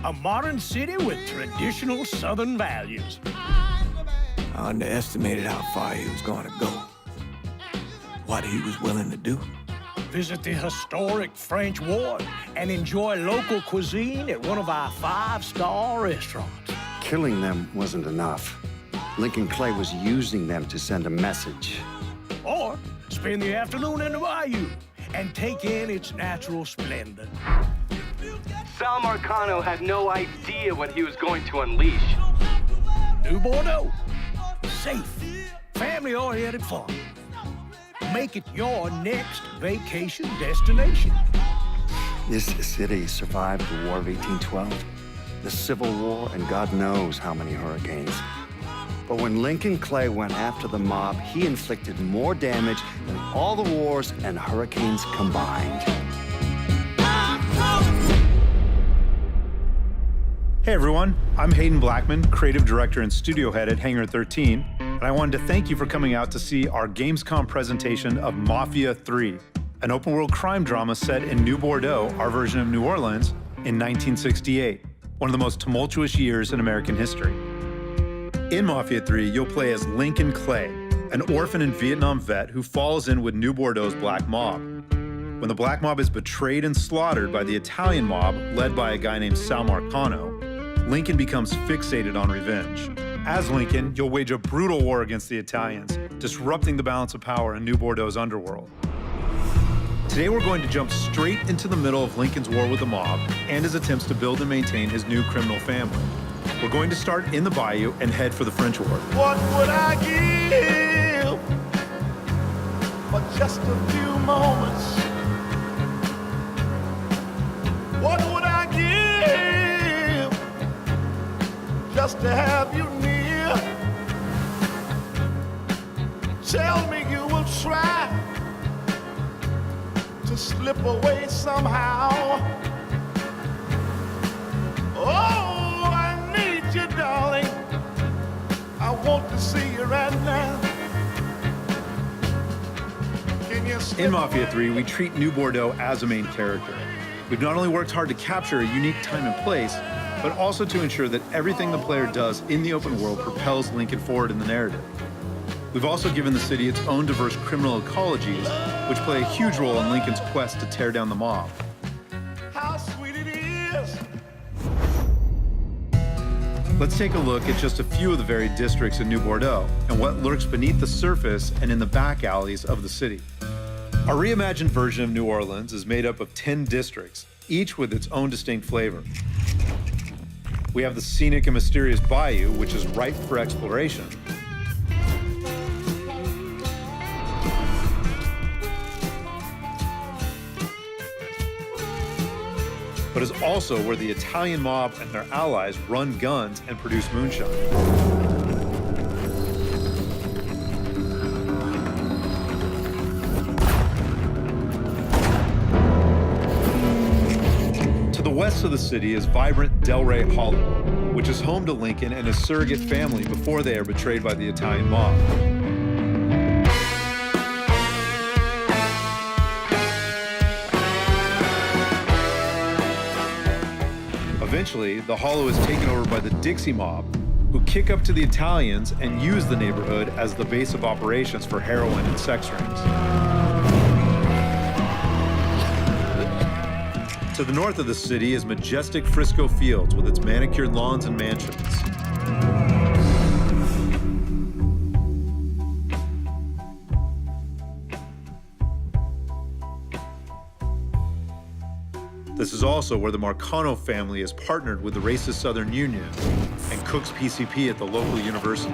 A modern city with traditional Southern values. I underestimated how far he was going to go. What he was willing to do. Visit the historic French Ward and enjoy local cuisine at one of our 5-star restaurants. Killing them wasn't enough. Lincoln Clay was using them to send a message. Or spend the afternoon in the bayou and take in its natural splendor. Sal Marcano had no idea what he was going to unleash. New Bordeaux. Safe, family-oriented fun. Make it your next vacation destination. This city survived the War of 1812, the Civil War, and God knows how many hurricanes. But when Lincoln Clay went after the mob, he inflicted more damage than all the wars and hurricanes combined. Hey everyone, I'm Hayden Blackman, creative director and studio head at Hangar 13, and I wanted to thank you for coming out to see our Gamescom presentation of Mafia 3, an open-world crime drama set in New Bordeaux, our version of New Orleans, in 1968, one of the most tumultuous years in American history. In Mafia 3, you'll play as Lincoln Clay, an orphan and Vietnam vet who falls in with New Bordeaux's black mob. When the black mob is betrayed and slaughtered by the Italian mob, led by a guy named Sal Marcano, Lincoln becomes fixated on revenge. As Lincoln, you'll wage a brutal war against the Italians, disrupting the balance of power in New Bordeaux's underworld. Today we're going to jump straight into the middle of Lincoln's war with the mob and his attempts to build and maintain his new criminal family. We're going to start in the bayou and head for the French Ward. What would I give for just a few moments? What would I give just to have you near? Tell me you will try to slip away somehow. Oh, I need you, darling. I want to see you right now. Can you slip In Mafia away? 3, we treat New Bordeaux as a main character. We've not only worked hard to capture a unique time and place, but also to ensure that everything the player does in the open world propels Lincoln forward in the narrative. We've also given the city its own diverse criminal ecologies, which play a huge role in Lincoln's quest to tear down the mob. How sweet it is. Let's take a look at just a few of the varied districts in New Bordeaux and what lurks beneath the surface and in the back alleys of the city. Our reimagined version of New Orleans is made up of 10 districts, each with its own distinct flavor. We have the scenic and mysterious bayou, which is ripe for exploration. But is also where the Italian mob and their allies run guns and produce moonshine. To the west of the city is vibrant Delray Hollow, which is home to Lincoln and his surrogate family before they are betrayed by the Italian mob. Eventually, the Hollow is taken over by the Dixie mob, who kick up to the Italians and use the neighborhood as the base of operations for heroin and sex rings. To the north of the city is majestic Frisco Fields with its manicured lawns and mansions. This is also where the Marcano family is partnered with the racist Southern Union and cooks PCP at the local university.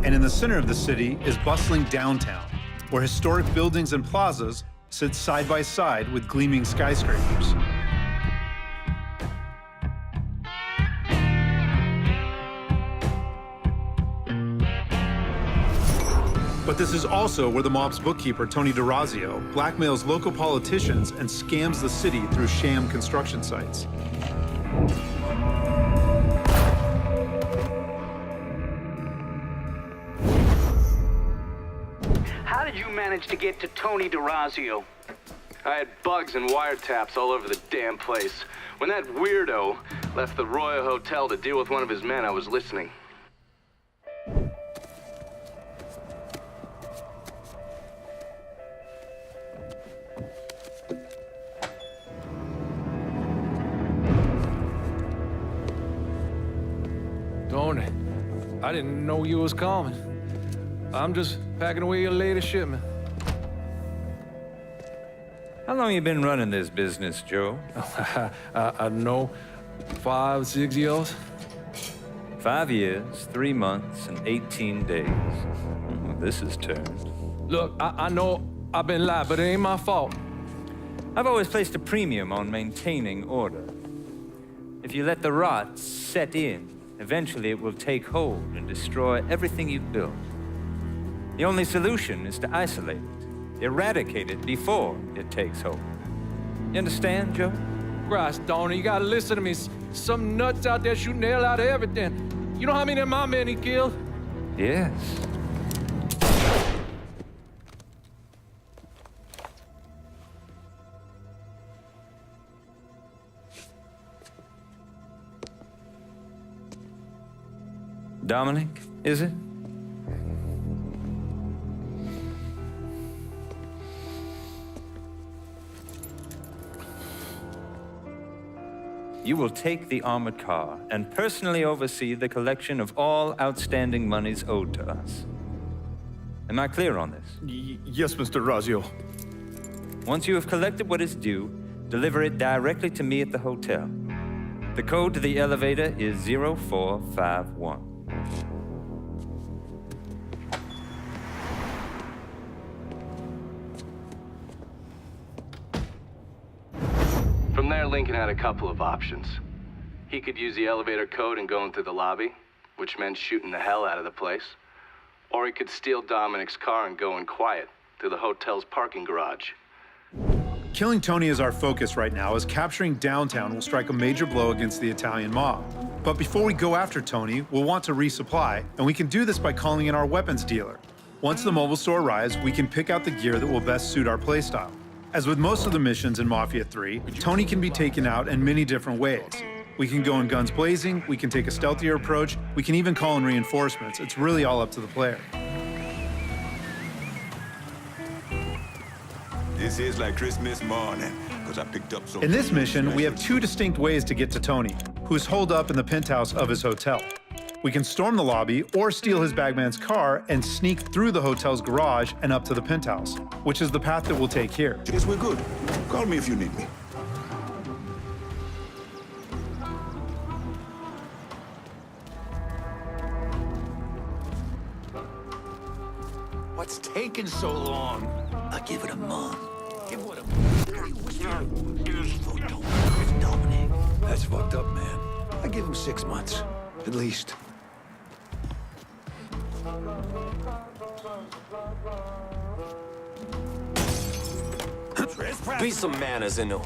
And in the center of the city is bustling downtown, where historic buildings and plazas sit side by side with gleaming skyscrapers. But But this is also where the mob's bookkeeper, Tony DeRazio, blackmails local politicians and scams the city through sham construction sites. How did you manage to get to Tony DeRazio? I had bugs and wiretaps all over the damn place. When that weirdo left the Royal Hotel to deal with one of his men, I was listening. Tony, I didn't know you was coming. I'm just packing away your latest shipment. How long you been running this business, Joe? I don't know, 5, 6 years? 5 years, 3 months, and 18 days. Well, this is turned. Look, I know I've been lied, but it ain't my fault. I've always placed a premium on maintaining order. If you let the rot set in, eventually it will take hold and destroy everything you've built. The only solution is to isolate it, eradicate it before it takes hold. You understand, Joe? Christ, Tony, you gotta listen to me. Some nuts out there shooting the hell out of everything. You know how many of my men he killed? Yes. Dominic, is it? You will take the armored car and personally oversee the collection of all outstanding monies owed to us. Am I clear on this? Yes, Mr. Razio. Once you have collected what is due, deliver it directly to me at the hotel. The code to the elevator is 0451. From there, Lincoln had a couple of options. He could use the elevator code and go into the lobby, which meant shooting the hell out of the place. Or he could steal Dominic's car and go in quiet through the hotel's parking garage. Killing Tony is our focus right now, as capturing downtown will strike a major blow against the Italian mob. But before we go after Tony, we'll want to resupply, and we can do this by calling in our weapons dealer. Once the mobile store arrives, we can pick out the gear that will best suit our playstyle. As with most of the missions in Mafia 3, Tony can be taken out in many different ways. We can go in guns blazing, we can take a stealthier approach, we can even call in reinforcements. It's really all up to the player. This is like Christmas morning, because I picked up some... In this mission, we have two distinct ways to get to Tony, who's holed up in the penthouse of his hotel. We can storm the lobby or steal his bagman's car and sneak through the hotel's garage and up to the penthouse, which is the path that we'll take here. Yes, we're good. Call me if you need me. What's taking so long? I give it a month. Give it a It's Dominic. That's fucked up, man. I give him 6 months, at least. Be some manners in them.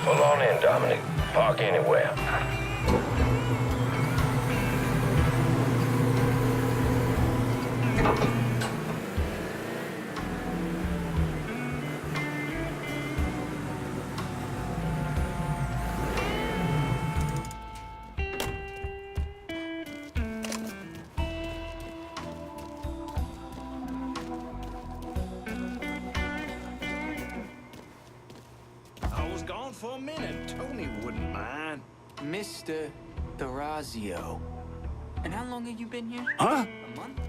Pull on in, Dominic. Park anywhere. I was gone for a minute. Tony wouldn't mind. Mr. D'Orazio. And how long have you been here? Huh? A month?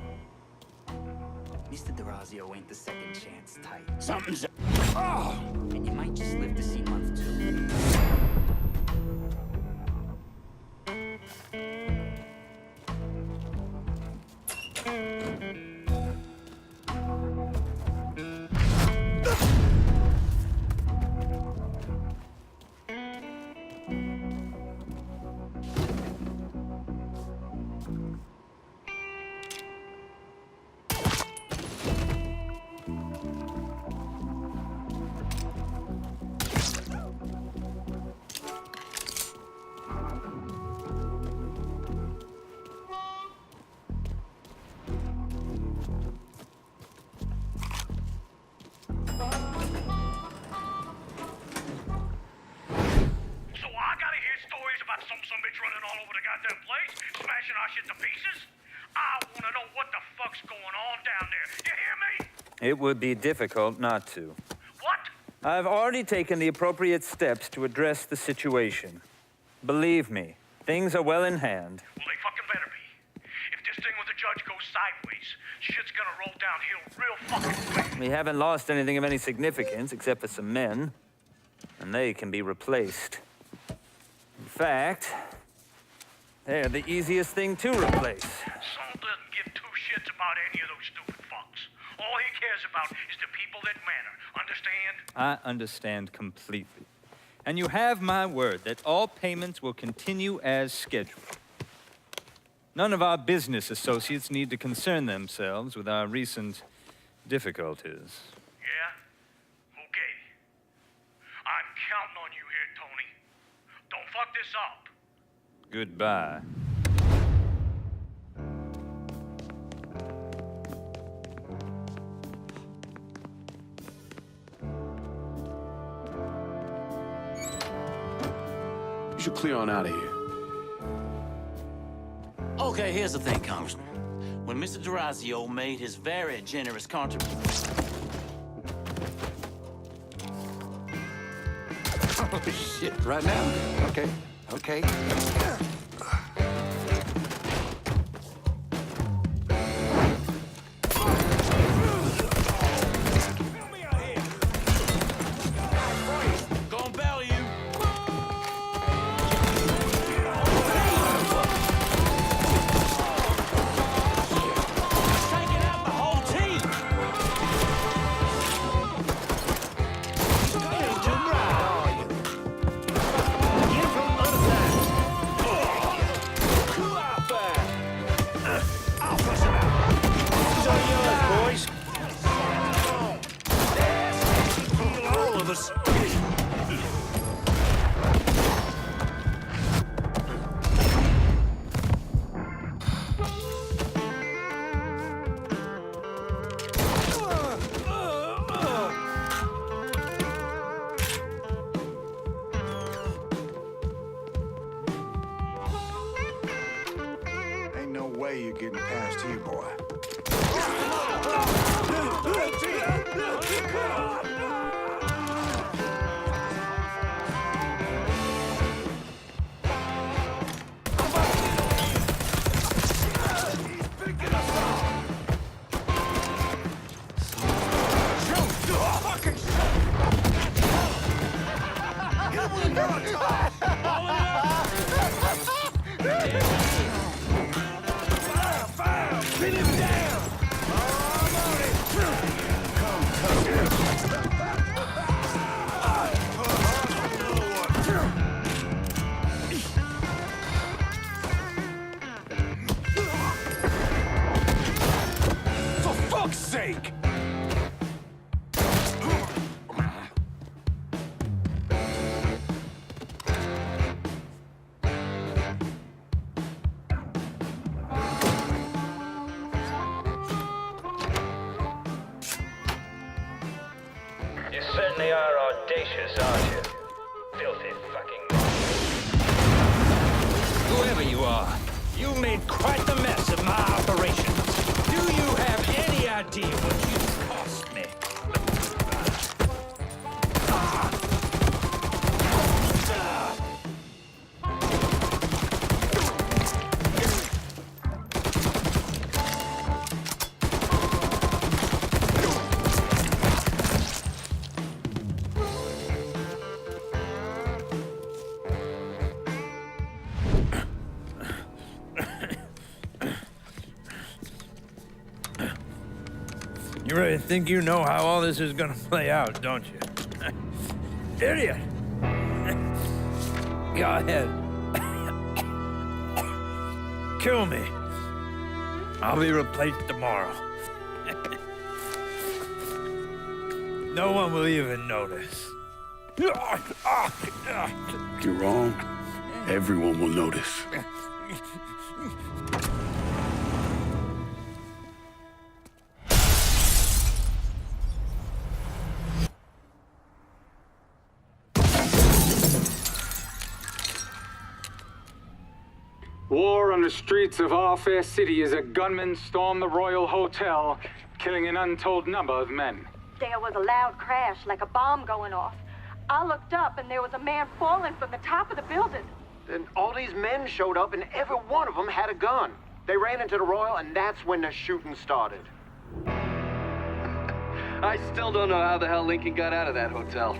Mr. D'Orazio ain't the second chance type. Something's... And you might just live to see month 2. Some bitch running all over the goddamn place, smashing our shit to pieces. I want to know what the fuck's going on down there. You hear me? It would be difficult not to. What? I've already taken the appropriate steps to address the situation. Believe me, things are well in hand. Well, they fucking better be. If this thing with the judge goes sideways, shit's gonna roll downhill real fucking quick. We haven't lost anything of any significance except for some men, and they can be replaced. In fact, they're the easiest thing to replace. Saul doesn't give two shits about any of those stupid fucks. All he cares about is the people that matter. Understand? I understand completely. And you have my word that all payments will continue as scheduled. None of our business associates need to concern themselves with our recent difficulties. Yeah? Okay. I'm counting on you here, Tony. Don't fuck this up. Goodbye. You should clear on out of here. Okay, here's the thing, Congressman. When Mr. D'Orazio made his very generous contribution... Oh, shit, right now? Okay, okay. Gonna bail you. Taking out the whole team. Ain't no way you're getting past here, boy. For fuck's sake! You certainly are audacious, aren't you? Filthy fucking... Whoever you are, you made quite the mess of my operation. Do you have any idea what you've cost me? You really think you know how all this is gonna play out, don't you? Idiot! Go ahead. Kill me. I'll be replaced tomorrow. No one will even notice. You're wrong. Everyone will notice. War on the streets of our fair city as a gunman stormed the Royal Hotel, killing an untold number of men. There was a loud crash, like a bomb going off. I looked up and there was a man falling from the top of the building. Then all these men showed up and every one of them had a gun. They ran into the Royal and that's when the shooting started. I still don't know how the hell Lincoln got out of that hotel.